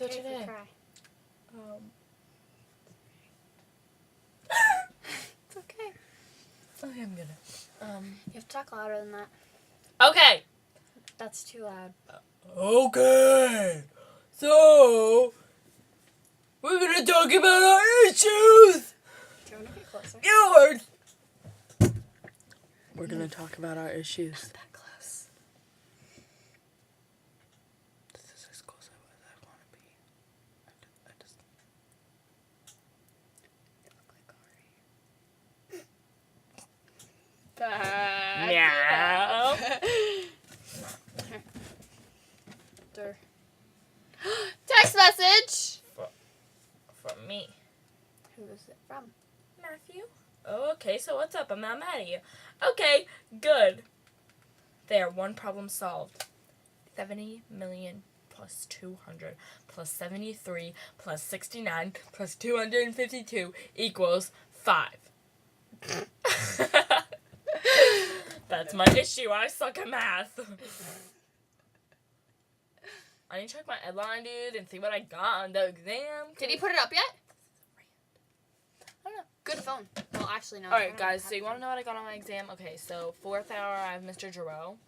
Let's do it today. Try. It's okay. Okay, I'm gonna. You have to talk louder than that. Okay. That's too loud. Okay. So, we're gonna talk about our issues. Do you want to get closer? Yours. We're gonna talk about our issues. Not that close. This is as close as I want to be. I just... You look like Ari. Meow. Text message. From me. Who is it from? Matthew? Oh, okay, so what's up? I'm not mad at you. Okay, good. There, one problem solved. 70 million plus 200 plus 73 plus 69 plus 252 equals 5. That's my issue. I suck at math. I need to check my headline, dude, and see what I got on the exam. Did he put it up yet? I don't know. Good phone. Well, actually, no. Alright, guys, so you want to know what I got on my exam? Okay, so 4th hour, I have Mr. Giroux.